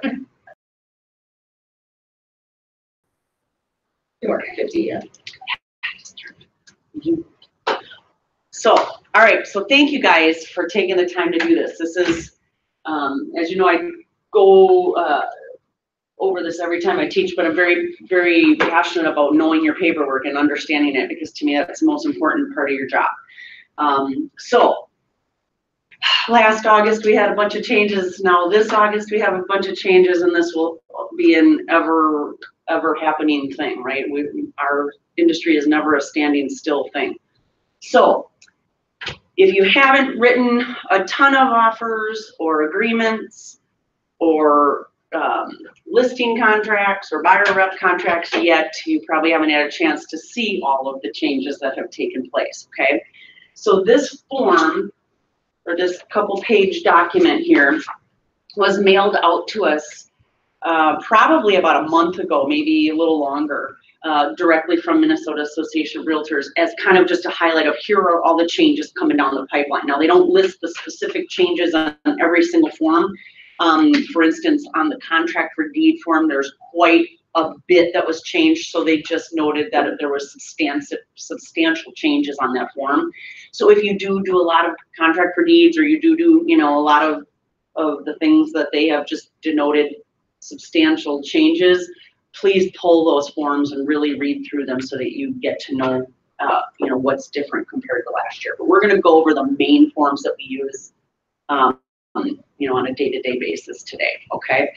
You work 50, yeah. So, all right, so thank you guys for taking the time to do this. This is, as you know, I go over this every time I teach, but I'm very, very passionate about knowing your paperwork and understanding it, because to me that's the most important part of your job. So last August we had a bunch of changes. Now this August we have a bunch of changes, and this will be an ever happening thing, right? Our industry is never a standing still thing. So if you haven't written a ton of offers or agreements or listing contracts or buyer rep contracts yet, you probably haven't had a chance to see all of the changes that have taken place, okay? So this form, or this couple page document here, was mailed out to us probably about a month ago, maybe a little longer, directly from Minnesota Association of Realtors, as kind of just a highlight of here are all the changes coming down the pipeline. Now they don't list the specific changes on every single form. For instance, on the contract for deed form, there's quite a bit that was changed, so they just noted that there was substantial changes on that form. So if you do a lot of contract for deeds, or you do a lot of the things that they have just denoted substantial changes, please pull those forms and really read through them so that you get to know what's different compared to last year. But we're going to go over the main forms that we use on a day-to-day basis today, okay?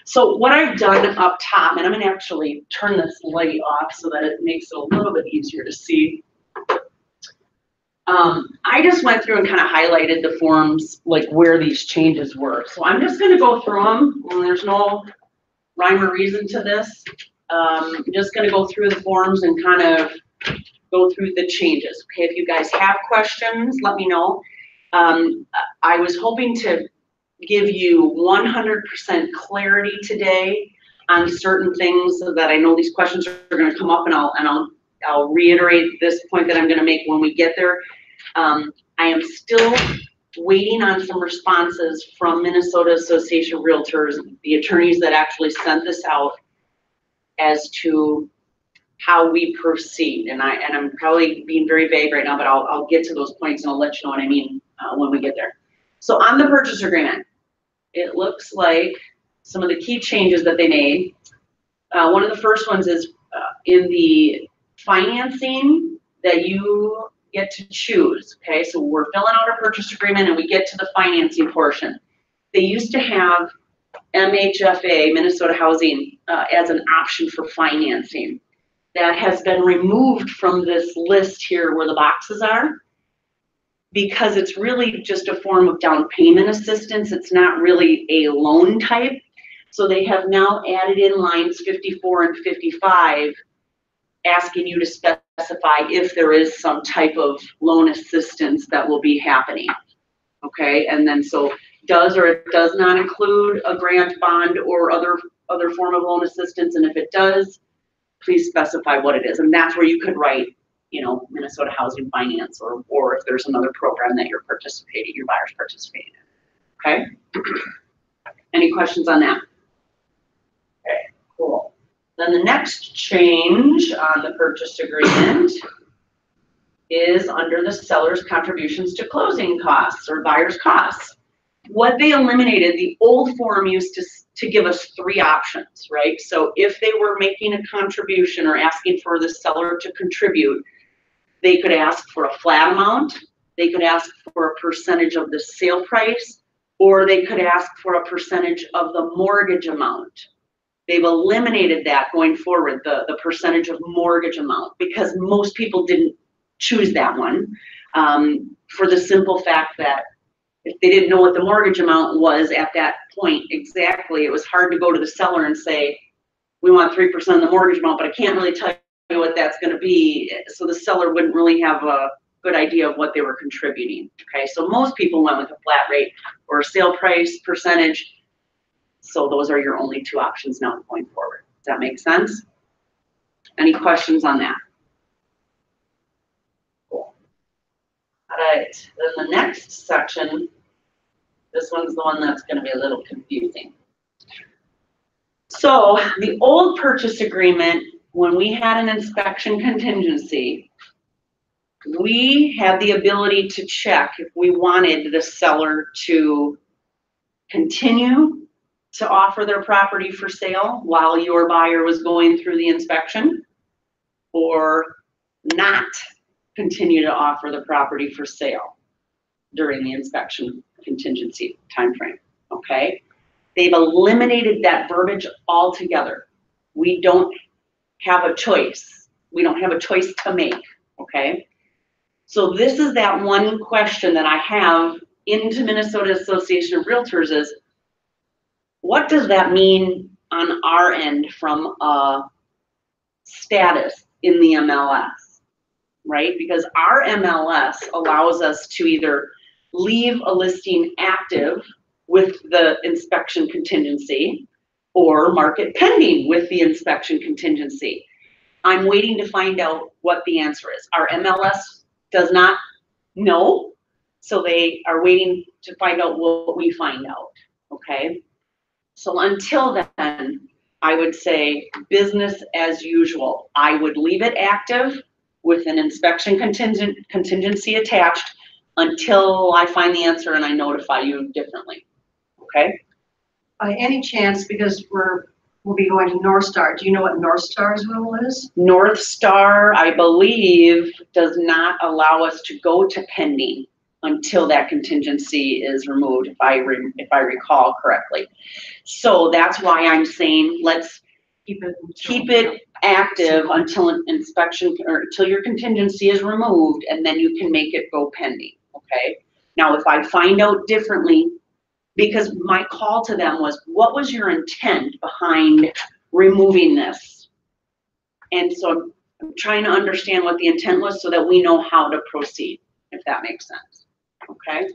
So what I've done up top, and I'm going to actually turn this light off so that it makes it a little bit easier to see. I just went through and kind of highlighted the forms, like where these changes were. So I'm just going to go through them, and there's no rhyme or reason to this. I'm just going to go through the forms and kind of go through the changes. Okay, if you guys have questions, let me know. I was hoping to give you 100% clarity today on certain things, so that I know these questions are going to come up, and I'll reiterate this point that I'm going to make when we get there. I am still waiting on some responses from Minnesota Association of Realtors, the attorneys that actually sent this out, as to how we proceed. And I'm probably being very vague right now, but I'll get to those points and I'll let you know what I mean when we get there. So on the purchase agreement, it looks like some of the key changes that they made. One of the first ones is in the financing that you get to choose. Okay, so we're filling out our purchase agreement and we get to the financing portion. They used to have MHFA, Minnesota Housing, as an option for financing. That has been removed from this list here where the boxes are, because it's really just a form of down payment assistance. It's not really a loan type. So they have now added in lines 54 and 55, asking you to specify if there is some type of loan assistance that will be happening. Okay, and then so does or it does not include a grant, bond, or other form of loan assistance, and if it does, please specify what it is. And that's where you could write, Minnesota Housing Finance, or if there's another program that your buyer's participating in. Okay? Any questions on that? Okay, cool. Then the next change on the purchase agreement is under the seller's contributions to closing costs or buyer's costs. What they eliminated, the old form used to give us 3 options, right? So if they were making a contribution or asking for the seller to contribute, they could ask for a flat amount, they could ask for a percentage of the sale price, or they could ask for a percentage of the mortgage amount. They've eliminated that going forward, the percentage of mortgage amount, because most people didn't choose that one, for the simple fact that if they didn't know what the mortgage amount was at that point exactly, it was hard to go to the seller and say, we want 3% of the mortgage amount, but I can't really tell you what that's going to be. So the seller wouldn't really have a good idea of what they were contributing. Okay, so most people went with a flat rate or a sale price percentage. So those are your only 2 options now going forward. Does that make sense? Any questions on that? Cool. All right, then the next section, this one's the one that's going to be a little confusing. So the old purchase agreement, when we had an inspection contingency, we had the ability to check if we wanted the seller to continue to offer their property for sale while your buyer was going through the inspection, or not continue to offer the property for sale during the inspection contingency timeframe, okay? They've eliminated that verbiage altogether. We don't have a choice. We don't have a choice to make, okay? So this is that one question that I have into Minnesota Association of Realtors is, what does that mean on our end from a status in the MLS, right? Because our MLS allows us to either leave a listing active with the inspection contingency or mark it pending with the inspection contingency. I'm waiting to find out what the answer is. Our MLS does not know, so they are waiting to find out what we find out, okay? So until then, I would say business as usual. I would leave it active with an inspection contingency attached until I find the answer and I notify you differently, okay? By any chance, because we'll be going to North Star, do you know what North Star's rule is? North Star, I believe, does not allow us to go to pending until that contingency is removed, if I recall correctly. So that's why I'm saying let's keep it active until an inspection, or until your contingency is removed, and then you can make it go pending, okay? Now, if I find out differently, because my call to them was, what was your intent behind removing this? And so I'm trying to understand what the intent was so that we know how to proceed, if that makes sense, okay?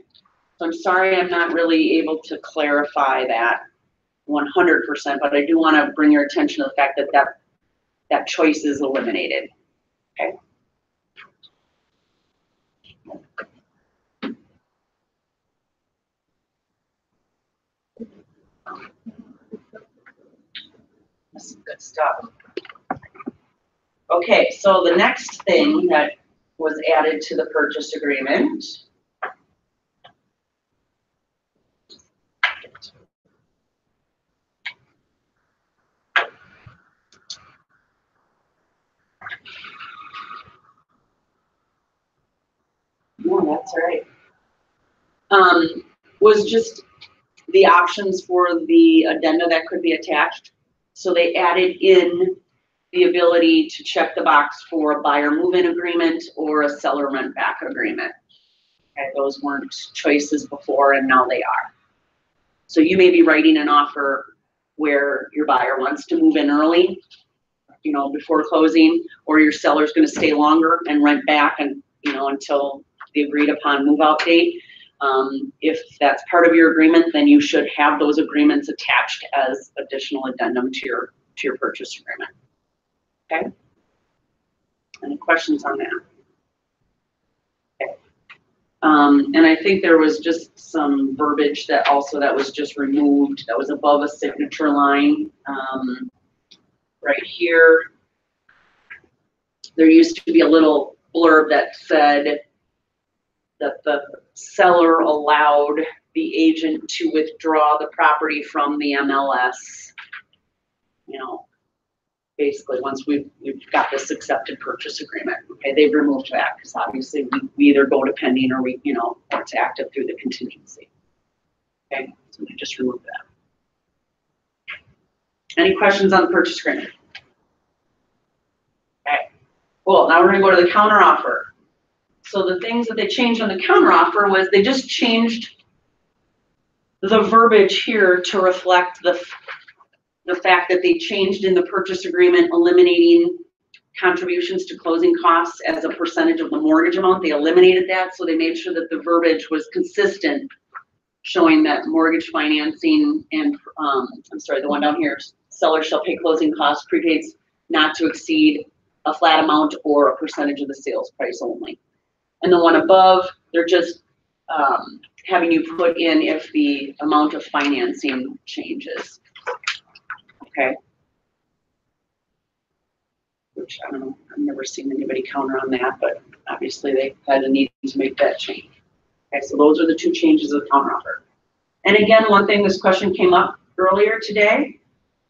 So I'm sorry I'm not really able to clarify that 100%, but I do want to bring your attention to the fact that that choice is eliminated, okay? This is good stuff. Okay, so the next thing that was added to the purchase agreement that's right, was just the options for the addenda that could be attached. So they added in the ability to check the box for a buyer move-in agreement or a seller rent back agreement. Okay, those weren't choices before, and now they are. So you may be writing an offer where your buyer wants to move in early, you know, before closing, or your seller's going to stay longer and rent back, and you know, until the agreed upon move out date. If that's part of your agreement, then you should have those agreements attached as additional addendum to your purchase agreement. Okay. Any questions on that? Okay. And I think there was just some verbiage that was just removed that was above a signature line. Right here, there used to be a little blurb that said that the seller allowed the agent to withdraw the property from the MLS. You know, basically once we've got this accepted purchase agreement. Okay, they've removed that because obviously we either go to pending or we, you know, or it's active through the contingency. Okay, so we just removed that. Any questions on the purchase agreement? Okay, cool. Now we're going to go to the counter offer. So the things that they changed on the counter offer was they just changed the verbiage here to reflect the fact that they changed in the purchase agreement, eliminating contributions to closing costs as a percentage of the mortgage amount. They eliminated that, so they made sure that the verbiage was consistent, showing that mortgage financing and, I'm sorry, the one down here, seller shall pay closing costs, prepaids not to exceed a flat amount or a percentage of the sales price only. And the one above, they're just having you put in if the amount of financing changes. okay? Which, I don't know, I've never seen anybody counter on that, but obviously they had a need to make that change. Okay, so those are the two changes of the counteroffer. And again, one thing, this question came up earlier today,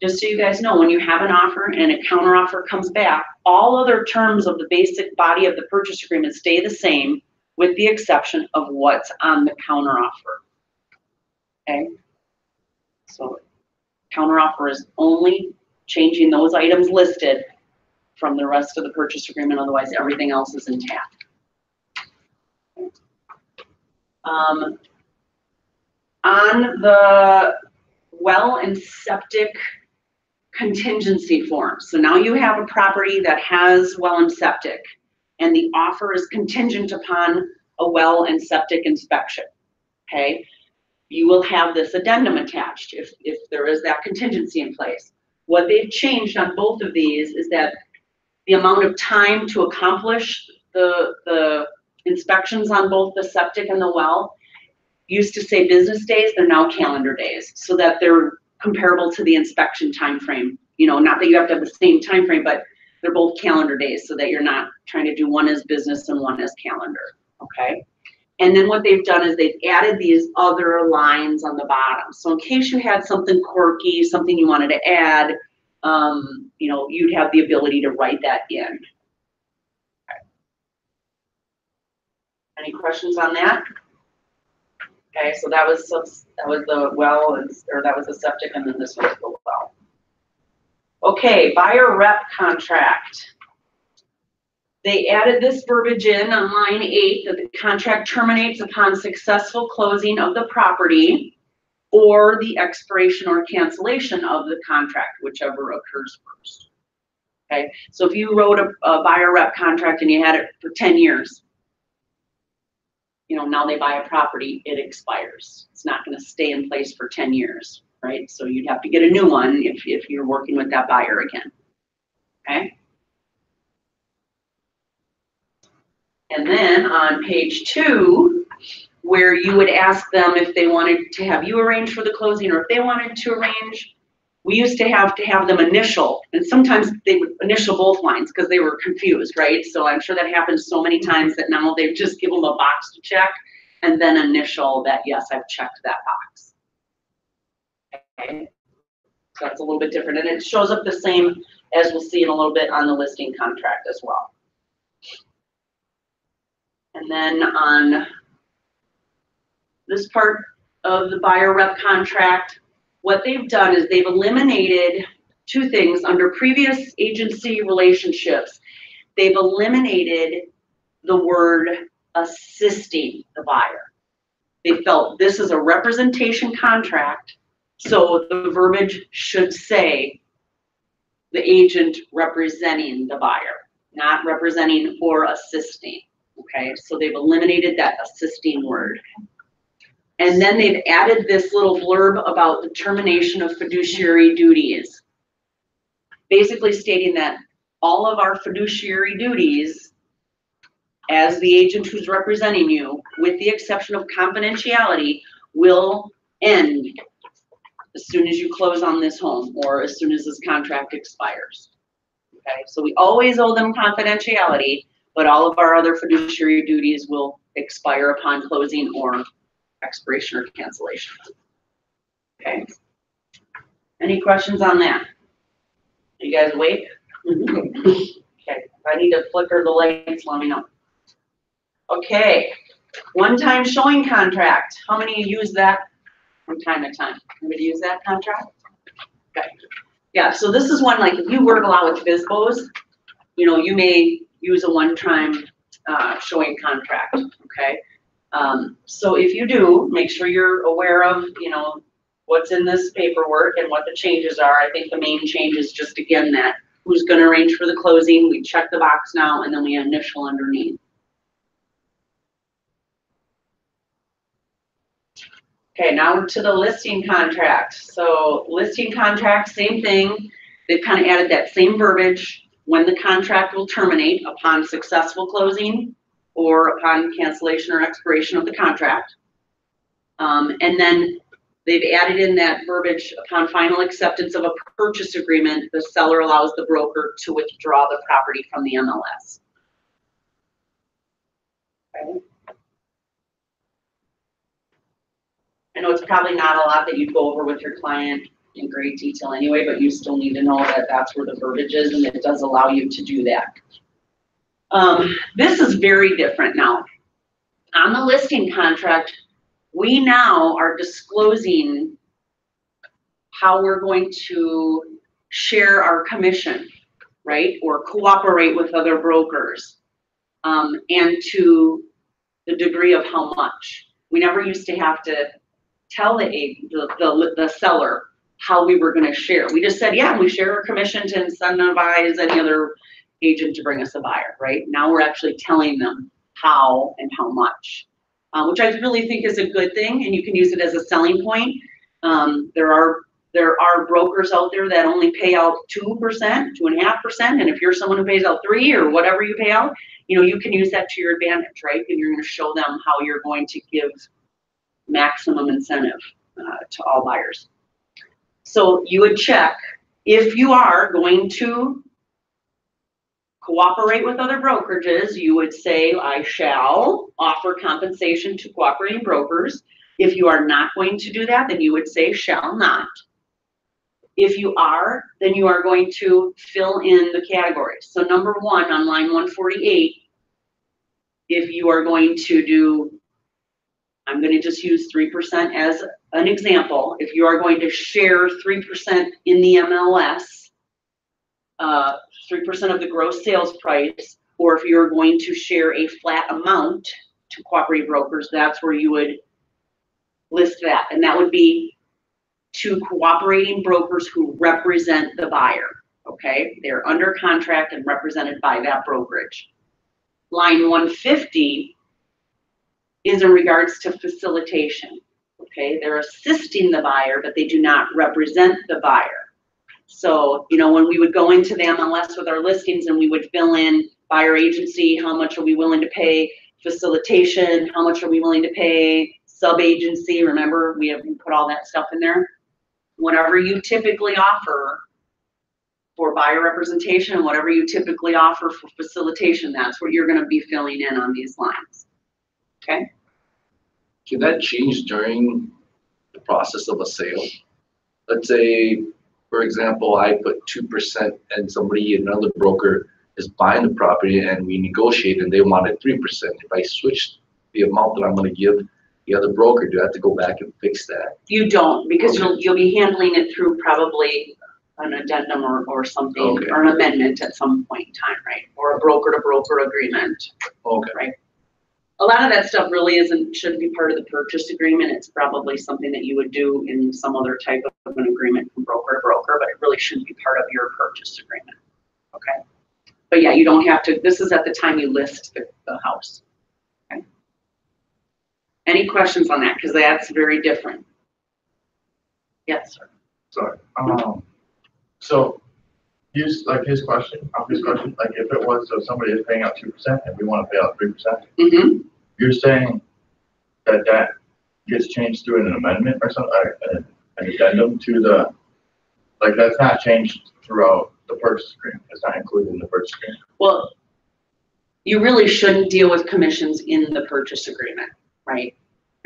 just so you guys know, when you have an offer and a counteroffer comes back, all other terms of the basic body of the purchase agreement stay the same with the exception of what's on the counteroffer. Okay? So counteroffer is only changing those items listed from the rest of the purchase agreement, otherwise everything else is intact. On the well and septic contingency form. So now you have a property that has well and septic, and the offer is contingent upon a well and septic inspection, okay? You will have this addendum attached if there is that contingency in place. What they've changed on both of these is that the amount of time to accomplish the inspections on both the septic and the well used to say business days, they're now calendar days, so that they're comparable to the inspection time frame. You know, not that you have to have the same time frame, but they're both calendar days so that you're not trying to do one as business and one as calendar, okay? And then what they've done is they've added these other lines on the bottom. So in case you had something quirky, something you wanted to add, you know, you'd have the ability to write that in. Okay. Any questions on that? Okay, so that was the well, or that was the septic, and then this was the well. Okay, buyer rep contract. They added this verbiage in on line 8 that the contract terminates upon successful closing of the property or the expiration or cancellation of the contract, whichever occurs first. Okay, so if you wrote a buyer rep contract and you had it for 10 years, you know, now they buy a property, it expires. It's not going to stay in place for 10 years, right? So you'd have to get a new one if you're working with that buyer again, okay? And then on page 2, where you would ask them if they wanted to have you arrange for the closing or if they wanted to arrange, we used to have them initial, and sometimes they would initial both lines because they were confused, right? So I'm sure that happens so many times that now they just give them a box to check and then initial that, yes, I've checked that box. Okay, so that's a little bit different, and it shows up the same as we'll see in a little bit on the listing contract as well. And then on this part of the buyer rep contract, what they've done is they've eliminated 2 things under previous agency relationships. They've eliminated the word assisting the buyer. They felt this is a representation contract, so the verbiage should say the agent representing the buyer, not representing or assisting. Okay, so they've eliminated that assisting word. And then they've added this little blurb about the termination of fiduciary duties, basically stating that all of our fiduciary duties as the agent who's representing you, with the exception of confidentiality, will end as soon as you close on this home or as soon as this contract expires. Okay, so we always owe them confidentiality, but all of our other fiduciary duties will expire upon closing or expiration or cancellation. Okay. Any questions on that? Are you guys awake? Okay. If I need to flicker the lights, let me know. Okay. One-time showing contract. How many use that from time to time? Anybody use that contract? Okay. Yeah, so this is one, like if you work a lot with FSBOs, you know, you may use a one-time showing contract, okay? So if you do, make sure you're aware of, you know, what's in this paperwork and what the changes are. I think the main change is just, again, that who's going to arrange for the closing. We check the box now, and then we initial underneath. Okay, now to the listing contract. So listing contract, same thing. They've kind of added that same verbiage. When the contract will terminate upon successful closing or upon cancellation or expiration of the contract. And then they've added in that verbiage, upon final acceptance of a purchase agreement, the seller allows the broker to withdraw the property from the MLS. Okay. I know it's probably not a lot that you'd go over with your client in great detail anyway, but you still need to know that that's where the verbiage is, and it does allow you to do that. This is very different now. On the listing contract, we now are disclosing how we're going to share our commission, right? Or cooperate with other brokers, and to the degree of how much. We never used to have to tell the seller how we were going to share. We just said, yeah, we share our commission to incentivize any other agent to bring us a buyer, right? Now we're actually telling them how and how much, which I really think is a good thing, and you can use it as a selling point. There are brokers out there that only pay out 2%, 2.5%, and if you're someone who pays out 3 or whatever you pay out, you know, you can use that to your advantage, right? And you're going to show them how you're going to give maximum incentive to all buyers. So you would check if you are going to cooperate with other brokerages. You would say, I shall offer compensation to cooperating brokers. If you are not going to do that, then you would say shall not. If you are, then you are going to fill in the categories. So number 1 on line 148, if you are going to do, I'm going to just use 3% as an example. If you are going to share 3% in the MLS, 3% of the gross sales price, or if you're going to share a flat amount to cooperative brokers, that's where you would list that. And that would be to cooperating brokers who represent the buyer, okay? They're under contract and represented by that brokerage. Line 150 is in regards to facilitation, okay? They're assisting the buyer, but they do not represent the buyer. So, you know, when we would go into the MLS with our listings and we would fill in buyer agency, how much are we willing to pay, facilitation, how much are we willing to pay, sub-agency, remember, we put all that stuff in there. Whatever you typically offer for buyer representation and whatever you typically offer for facilitation, that's what you're going to be filling in on these lines. Okay? Can that change during the process of a sale? Let's say, for example, I put 2% and another broker is buying the property and we negotiate and they wanted 3%. If I switch the amount that I'm going to give the other broker, do I have to go back and fix that? You don't, because Okay. you'll be handling it through probably an addendum or something, Okay. or an amendment at some point in time, right? Or a broker-to-broker agreement, Okay. right? A lot of that stuff really shouldn't be part of the purchase agreement. It's probably something that you would do in some other type of an agreement from broker to broker, but it really shouldn't be part of your purchase agreement, okay? But yeah, you don't have to, this is at the time you list the house, okay? Any questions on that? Because that's very different. Yes, sir. Sorry. So his question, like if it was, so somebody is paying out 2% and we want to pay out 3%, Mm-hmm. you're saying that gets changed through an amendment or something, an addendum to the, like that's not changed throughout the purchase agreement. It's not included in the purchase agreement. Well, you really shouldn't deal with commissions in the purchase agreement, right?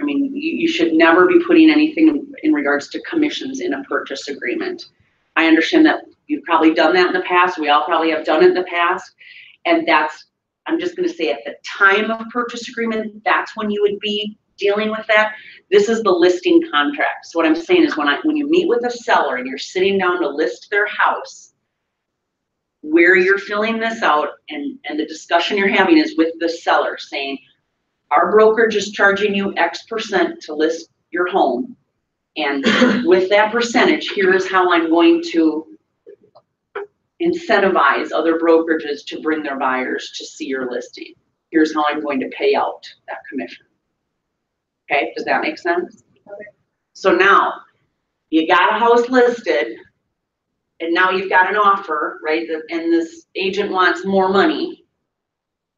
I mean, you should never be putting anything in regards to commissions in a purchase agreement. I understand that you've probably done that in the past. We all probably have done it in the past. And that's, I'm just going to say at the time of purchase agreement, that's when you would be dealing with that. This is the listing contract. So what I'm saying is when you meet with a seller and you're sitting down to list their house, where you're filling this out and the discussion you're having is with the seller saying, our brokerage is charging you X% to list your home. And with that percentage, here is how I'm going to incentivize other brokerages to bring their buyers to see your listing. Here's how I'm going to pay out that commission. Okay, does that make sense? Okay. So now you got a house listed and now you've got an offer, right? And this agent wants more money.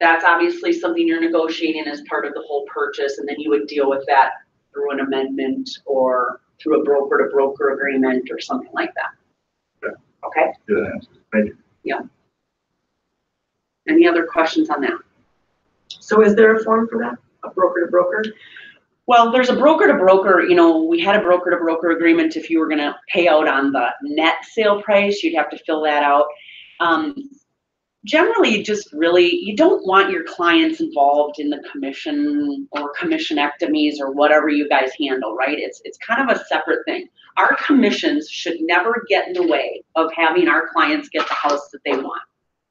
That's obviously something you're negotiating as part of the whole purchase, and then you would deal with that through an amendment or through a broker-to-broker agreement or something like that. Okay. Okay? Good answer. Thank you. Any other questions on that? So is there a form for that, a broker to broker? Well, there's a broker-to-broker, you know, we had a broker-to-broker agreement. If you were gonna pay out on the net sale price, you'd have to fill that out. Generally, just really, you don't want your clients involved in the commission or commissionectomies or whatever you guys handle, right? It's kind of a separate thing. Our commissions should never get in the way of having our clients get the house that they want,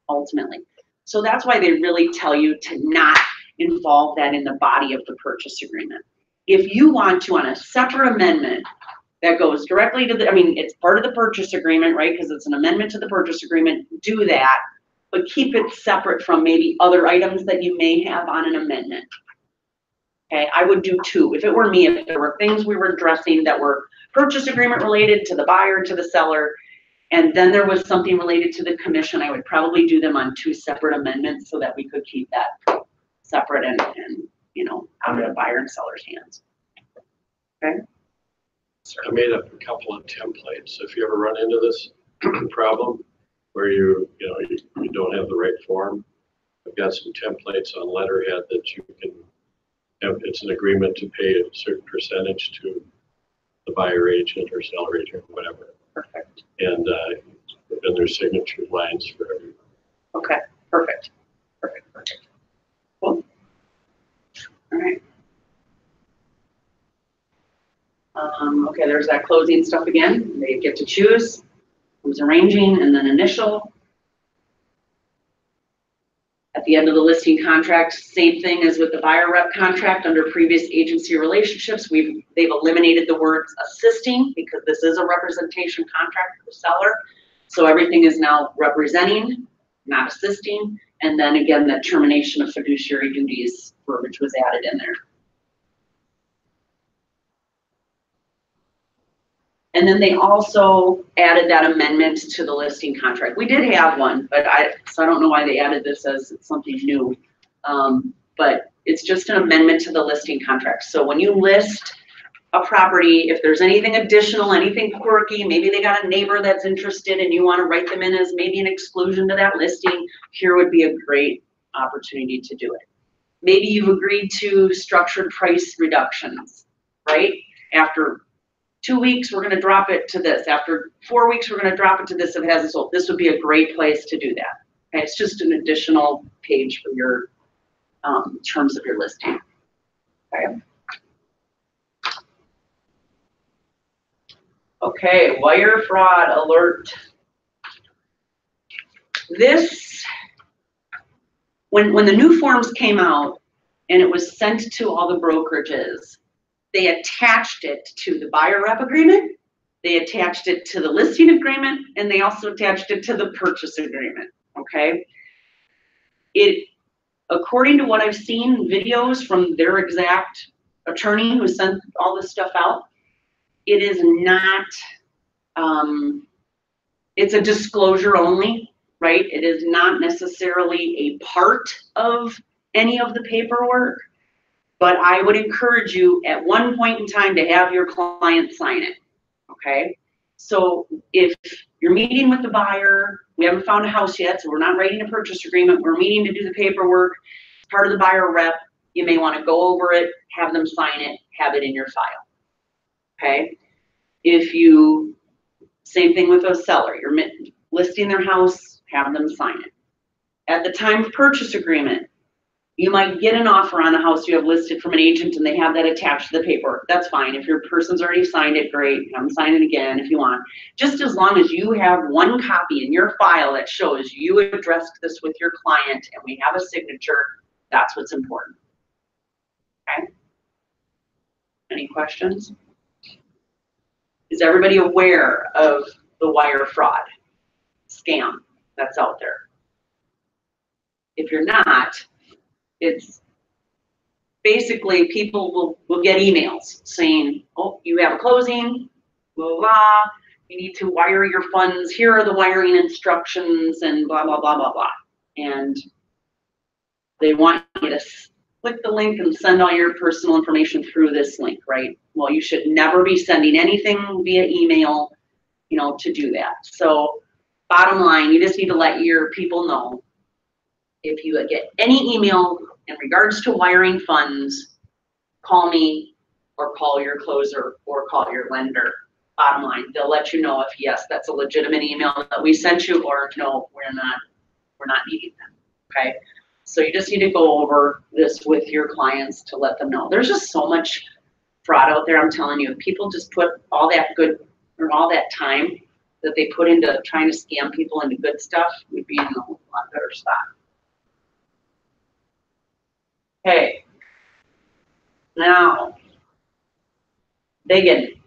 ultimately. So that's why they really tell you to not involve that in the body of the purchase agreement. If you want to, on a separate amendment that goes directly to the, I mean, it's part of the purchase agreement, right? Because it's an amendment to the purchase agreement, do that, but keep it separate from maybe other items that you may have on an amendment. Okay, I would do two. If it were me, if there were things we were addressing that were purchase agreement related to the buyer, to the seller, and then there was something related to the commission, I would probably do them on two separate amendments so that we could keep that separate and you know, out of the buyer and seller's hands. Okay. I made up a couple of templates. If you ever run into this problem where you don't have the right form, I've got some templates on letterhead that you can have. It's an agreement to pay a certain percentage to the buyer agent or seller agent, whatever. Perfect. And then there's signature lines for everyone. Okay, perfect. Cool. All right. Okay, there's that closing stuff again. They get to choose who's arranging and then initial. At the end of the listing contract, same thing as with the buyer rep contract under previous agency relationships. They've eliminated the words assisting because this is a representation contract for the seller. So everything is now representing, not assisting. And then again, the termination of fiduciary duties verbiage was added in there. And then they also added that amendment to the listing contract. We did have one, but so I don't know why they added this as something new. But it's just an amendment to the listing contract. So when you list a property, if there's anything additional, anything quirky, maybe they got a neighbor that's interested and you want to write them in as maybe an exclusion to that listing, here would be a great opportunity to do it. Maybe you've agreed to structured price reductions, right? After 2 weeks, we're going to drop it to this. After 4 weeks, we're going to drop it to this if it hasn't sold. This would be a great place to do that. Okay, it's just an additional page for your terms of your listing. Okay. Okay, wire fraud alert. This, when the new forms came out and it was sent to all the brokerages, they attached it to the buyer rep agreement, they attached it to the listing agreement, and they also attached it to the purchase agreement, okay? According to what I've seen, videos from their exact attorney who sent all this stuff out, it is not, it's a disclosure only, right? It is not necessarily a part of any of the paperwork. But I would encourage you at one point in time to have your client sign it, okay? So if you're meeting with the buyer, we haven't found a house yet, so we're not writing a purchase agreement, we're meeting to do the paperwork, part of the buyer rep, you may want to go over it, have them sign it, have it in your file, okay? If you, same thing with a seller, you're listing their house, have them sign it. At the time of purchase agreement, you might get an offer on a house you have listed from an agent and they have that attached to the paperwork. That's fine. If your person's already signed it, great. Have them sign it again if you want. Just as long as you have one copy in your file that shows you addressed this with your client and we have a signature, that's what's important. Okay? Any questions? Is everybody aware of the wire fraud scam that's out there? If you're not, it's basically people will get emails saying, oh, you have a closing, blah, blah, blah, you need to wire your funds, here are the wiring instructions, and blah, blah, blah, blah, blah. And they want you to click the link and send all your personal information through this link, right? Well, you should never be sending anything via email, you know, to do that. So bottom line, you just need to let your people know if you get any email in regards to wiring funds, call me or call your closer or call your lender. Bottom line, they'll let you know if yes, that's a legitimate email that we sent you, or no, we're not needing them. Okay. So you just need to go over this with your clients to let them know. There's just so much fraud out there. I'm telling you, if people just put all that good or all that time that they put into trying to scam people into good stuff, we'd be in a lot better spot. Okay. Now, big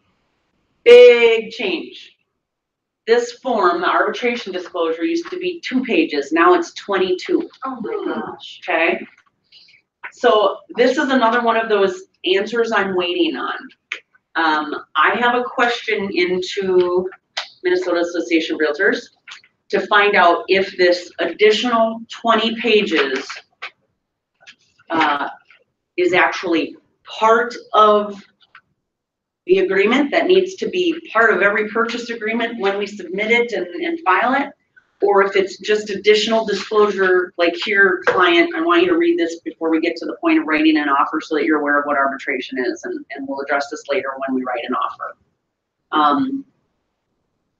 change. This form, the arbitration disclosure, used to be 2 pages. Now it's 22. Oh my gosh. Okay. So this is another one of those answers I'm waiting on. I have a question into Minnesota Association of Realtors to find out if this additional 20 pages is actually part of the agreement that needs to be part of every purchase agreement when we submit it and file it, or if it's just additional disclosure, like here, client, I want you to read this before we get to the point of writing an offer so that you're aware of what arbitration is, and we'll address this later when we write an offer.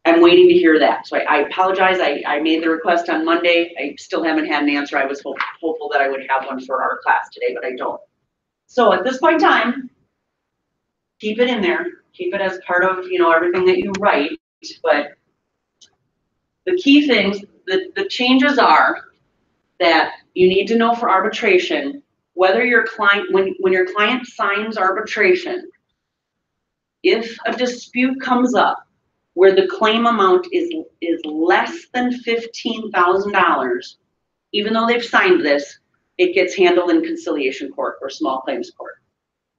I'm waiting to hear that. So I apologize. I made the request on Monday. I still haven't had an answer. I was hopeful that I would have one for our class today, but I don't. So at this point in time, keep it in there. Keep it as part of, you know, everything that you write. But the key things, the changes are that you need to know for arbitration whether your client, when your client signs arbitration, if a dispute comes up where the claim amount is less than $15,000, even though they've signed this, it gets handled in conciliation court or small claims court.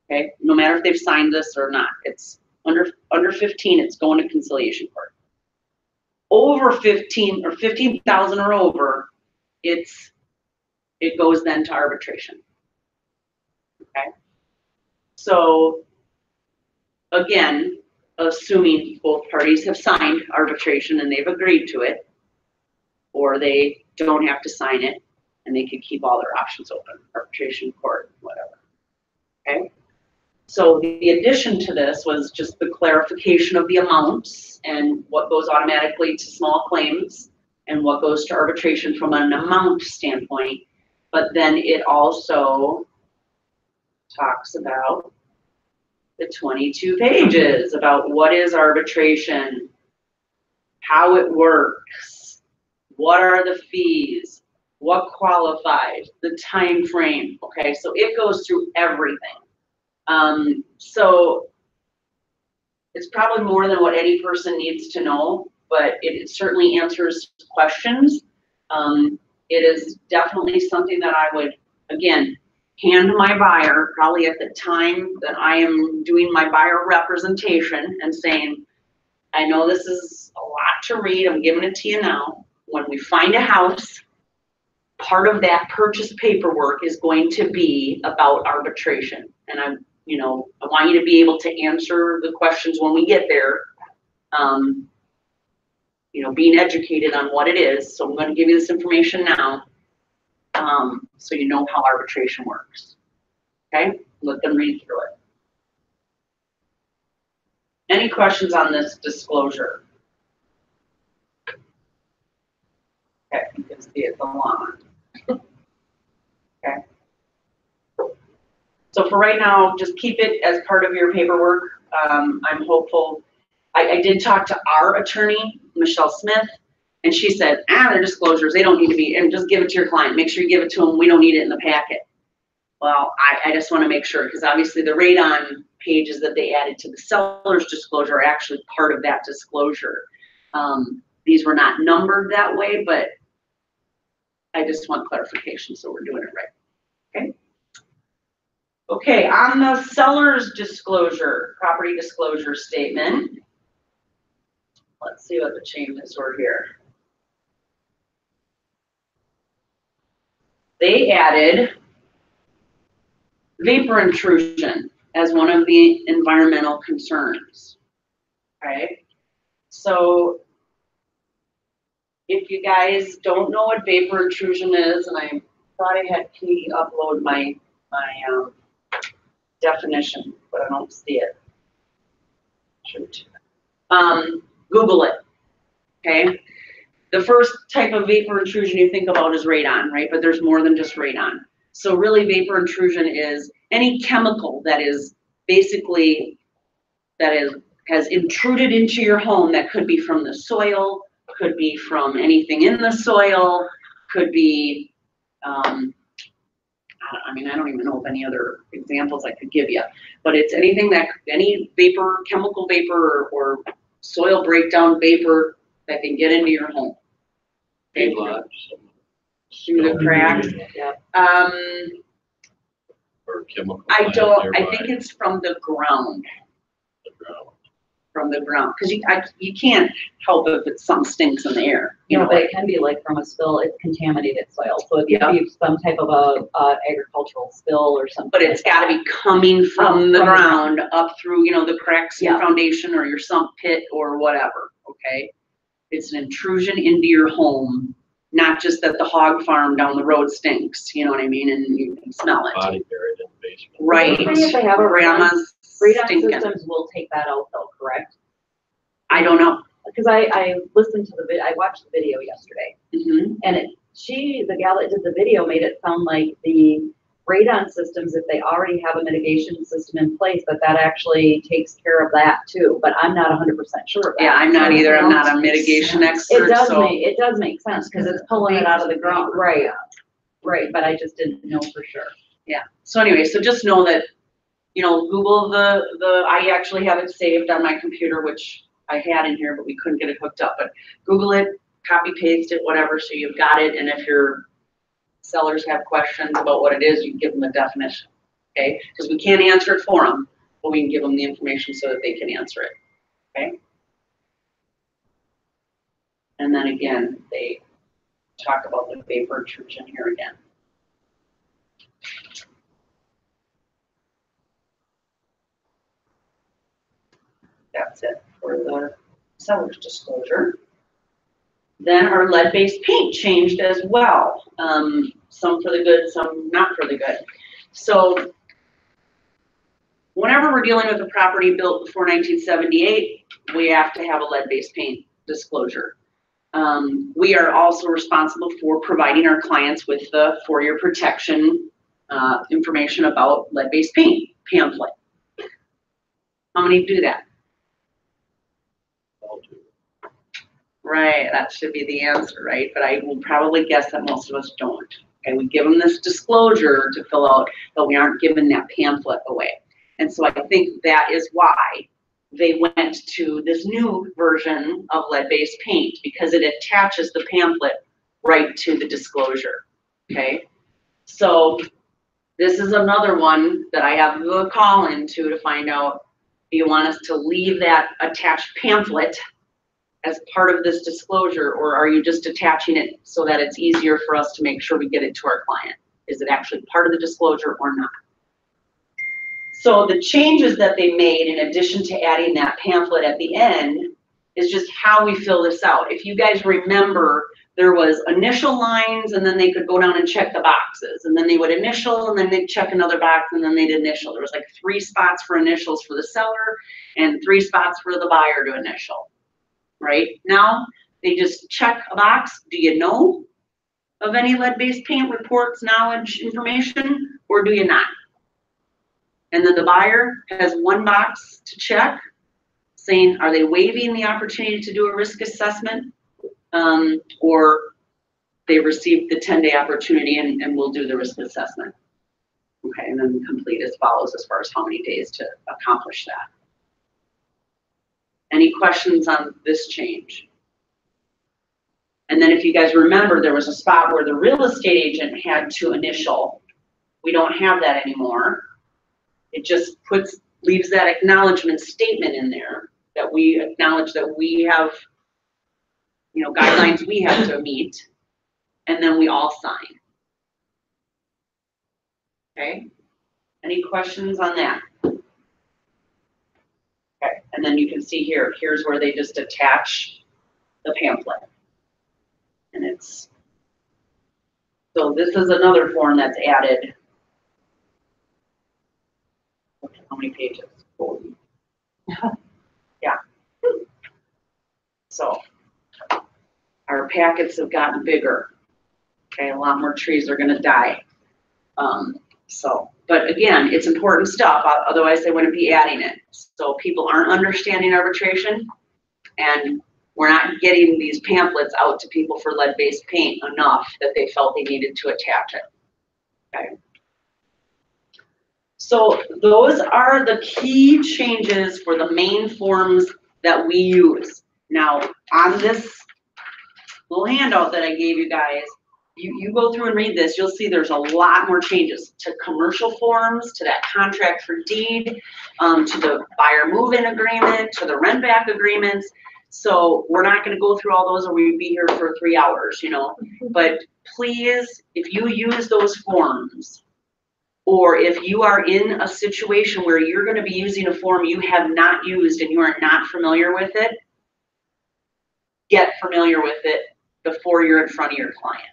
Okay, no matter if they've signed this or not, it's under 15, it's going to conciliation court. Over 15 or 15,000 or over, it goes then to arbitration. Okay, so again, assuming both parties have signed arbitration and they've agreed to it, or they don't have to sign it and they can keep all their options open, arbitration court, whatever. Okay. So the addition to this was just the clarification of the amounts and what goes automatically to small claims and what goes to arbitration from an amount standpoint. But then it also talks about the 22 pages about what is arbitration, how it works, what are the fees, what qualifies, the time frame. Okay, so it goes through everything. So it's probably more than what any person needs to know, but it certainly answers questions. It is definitely something that I would, again, hand my buyer probably at the time that I am doing my buyer representation and saying, I know this is a lot to read, I'm giving it to you now. When we find a house, part of that purchase paperwork is going to be about arbitration. And I want you to be able to answer the questions when we get there, being educated on what it is. So I'm going to give you this information now, so you know how arbitration works. Okay, let them read through it. Any questions on this disclosure? Okay, you can see it's a long one. Okay. So for right now, just keep it as part of your paperwork. I'm hopeful. I did talk to our attorney, Michelle Smith, and she said, they're disclosures. They don't need to be, and just give it to your client. Make sure you give it to them. We don't need it in the packet. Well, I just want to make sure, because obviously the radon pages that they added to the seller's disclosure are actually part of that disclosure. These were not numbered that way, but I just want clarification, so we're doing it right. Okay. Okay, on the seller's disclosure, property disclosure statement, let's see what the changes were here. They added vapor intrusion as one of the environmental concerns. Okay, so if you guys don't know what vapor intrusion is, and I thought I had Katie upload my definition, but I don't see it. Shoot. Google it. Okay. The first type of vapor intrusion you think about is radon, right? But there's more than just radon. So really, vapor intrusion is any chemical that is basically has intruded into your home. That could be from the soil, could be from anything in the soil, could be I mean, I don't even know of any other examples I could give you, but it's anything that, any vapor, chemical vapor or soil breakdown vapor that can get into your home. Okay, Feedlots. through the cracks. Or chemical. I plant don't, I nearby think it's from the ground, the ground. because you can't help if it's some stinks in the air, you know. But it can be like from a spill, it's contaminated soil, so it Yeah. could be some type of a agricultural spill or something. But it's gotta be coming from the ground up through, the cracks in your Yeah. foundation or your sump pit or whatever, okay? It's an intrusion into your home, not just that the hog farm down the road stinks, you know what I mean, and you can smell it. Body buried in the basement. Right. Even if they have a Grandma's radon stinking. systems will take that out though, correct? I don't know. Because I listened to I watched the video yesterday, Mhm. and the gal that did the video made it sound like the radon systems, if they already have a mitigation system in place, that actually takes care of that too, but I'm not 100% sure of that. Yeah, I'm not So, either. you I'm know, not a mitigation expert, It does so. it does make sense, because it's pulling it out of the ground, right, but I just didn't know for sure. Yeah, so anyway, so just know that, Google I actually have it saved on my computer, which I had in here, but we couldn't get it hooked up, but Google it, copy paste it, whatever, so you've got it, and if your sellers have questions about what it is, you can give them a definition, okay? Because we can't answer it for them, but we can give them the information so that they can answer it, okay? And then again, they talk about the vapor intrusion here again. That's it for the seller's disclosure. Then our lead-based paint changed as well. Some for the good, some not for the good. So whenever we're dealing with a property built before 1978, we have to have a lead-based paint disclosure. We are also responsible for providing our clients with the for-year protection information about lead-based paint pamphlet. How many do that? All do. Right, that should be the answer, right? But I will probably guess that most of us don't. Okay, we give them this disclosure to fill out, but we aren't giving that pamphlet away. And so I think that is why they went to this new version of lead-based paint, because it attaches the pamphlet right to the disclosure, okay? So this is another one that I have the call into to find out, do you want us to leave that attached pamphlet as part of this disclosure, or are you just attaching it so that it's easier for us to make sure we get it to our client? Is it actually part of the disclosure or not? So the changes that they made, in addition to adding that pamphlet at the end, is just how we fill this out. If you guys remember, there was initial lines, and then they could go down and check the boxes, and then they would initial, and then they'd check another box, and then they'd initial. There was like 3 spots for initials for the seller and 3 spots for the buyer to initial. Right now, they just check a box. Do you know of any lead-based paint reports, knowledge, information, or do you not? And then the buyer has 1 box to check, saying, are they waiving the opportunity to do a risk assessment, or they received the 10-day opportunity and will do the risk assessment. Okay, and then complete as follows as far as how many days to accomplish that. Any questions on this change? And then if you guys remember, there was a spot where the real estate agent had to initial. We don't have that anymore. It just leaves that acknowledgement statement in there that we acknowledge that we have, guidelines we have to meet, and then we all sign. Okay? Any questions on that? Okay, and then you can see here, here's where they just attach the pamphlet. And it's, so this is another form that's added. How many pages? 40. Yeah. So our packets have gotten bigger. Okay, a lot more trees are gonna die. But again, it's important stuff, otherwise they wouldn't be adding it. So people aren't understanding arbitration, and we're not getting these pamphlets out to people for lead-based paint enough that they felt they needed to attach it. Okay. So those are the key changes for the main forms that we use. Now, on this little handout that I gave you guys, you go through and read this, you'll see there's a lot more changes to commercial forms, to that contract for deed, to the buyer move-in agreement, to the rent back agreements. So we're not gonna go through all those or we'd be here for 3 hours, you know. But please, if you use those forms, or if you are in a situation where you're gonna be using a form you have not used and you are not familiar with it, get familiar with it before you're in front of your client.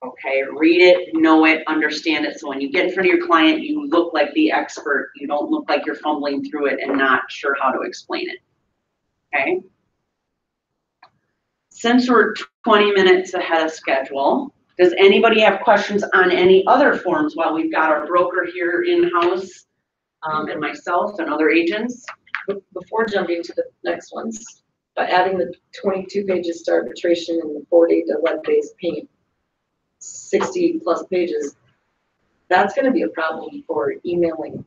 Okay, read it, know it, understand it. So when you get in front of your client, you look like the expert. You don't look like you're fumbling through it and not sure how to explain it. Okay. Since we're 20 minutes ahead of schedule, does anybody have questions on any other forms while we've got our broker here in-house, and myself and other agents? Before jumping to the next ones, by adding the 22 pages to arbitration and the 40 to lead-based paint, 60 plus pages, that's going to be a problem for emailing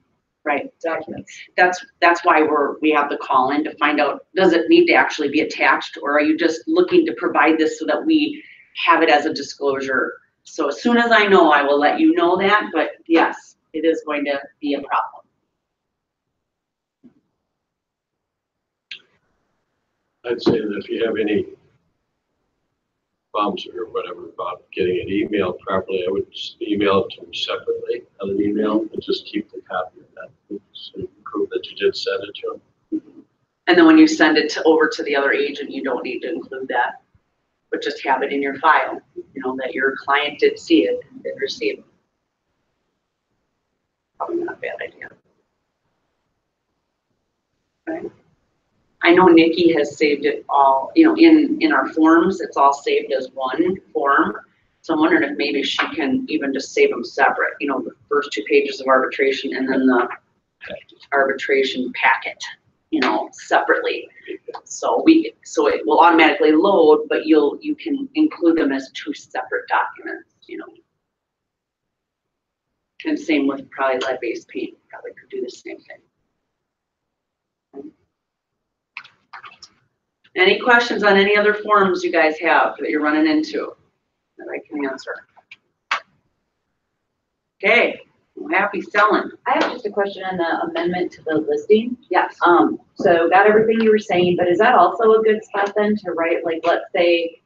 documents. That's why we have the call in to find out, does it need to actually be attached, or are you just looking to provide this so that we have it as a disclosure? So as soon as I know, I will let you know that, but yes, it is going to be a problem. I'd say that if you have any bumps or whatever about getting it emailed properly, I would just email it to them separately on an email and just keep the copy of that so you can prove that you did send it to them. And then when you send it over to the other agent, you don't need to include that, but just have it in your file, you know, that your client did see it and did receive it. Probably not a bad idea. Right. I know Nikki has saved it all, you know, in our forms, it's all saved as one form. So I'm wondering if maybe she can even just save them separate, you know, the first 2 pages of arbitration and then the arbitration packet, you know, separately. So it will automatically load, but you can include them as 2 separate documents, you know. And same with probably lead-based paint, probably could do the same thing. Any questions on any other forms you guys have that you're running into that I can answer? Okay, well, happy selling. I have just a question on the amendment to the listing. Yes. So got everything you were saying, but is that also a good spot then to write, like, let's say,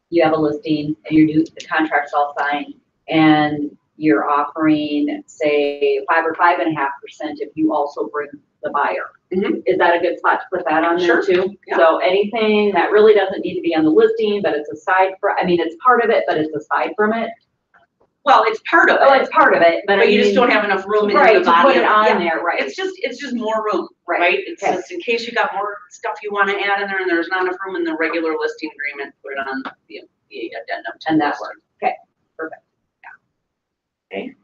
you have a listing and the contract's all signed and you're offering, say, 5 or 5.5% if you also bring the buyer. Mm-hmm. Is that a good spot to put that on there too? Yeah. So anything that really doesn't need to be on the listing, but it's aside from, I mean, it's part of it, but it's aside from it. Well, it's part of it. Oh, it's part of it, but you just don't have enough room in right, the to body. put it on Yeah. there, right? It's just more room, right? It's Okay. just in case you got more stuff you want to add in there and there's not enough room in the regular listing agreement, put it on the addendum. And that works. Okay, perfect. Yeah. Okay.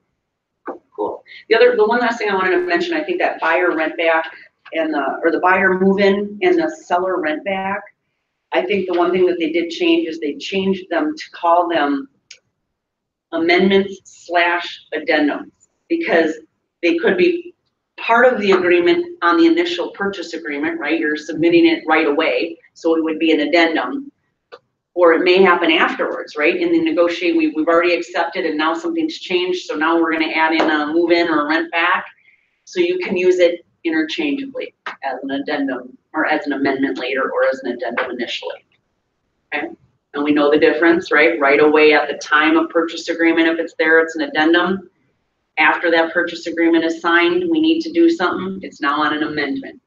Cool. The one last thing I wanted to mention, I think that buyer rent back and the buyer move-in and the seller rent back, I think the one thing that they did change is they changed them to call them amendments/addendums, because they could be part of the agreement on the initial purchase agreement, right? You're submitting it right away, so it would be an addendum. Or it may happen afterwards, right? In the negotiate, we've already accepted and now something's changed, so now we're gonna add in a move-in or a rent back. So you can use it interchangeably as an addendum or as an amendment later or as an addendum initially. Okay? And we know the difference, right? Right away at the time of purchase agreement, if it's there, it's an addendum. After that purchase agreement is signed, we need to do something, it's now on an amendment.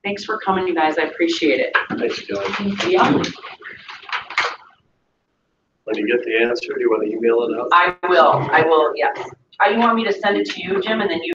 Thanks for coming, you guys. I appreciate it. Thanks, Kelly. Yeah, When you get the answer, do you want to email it out? I will, yes. You want me to send it to you, Jim, and then you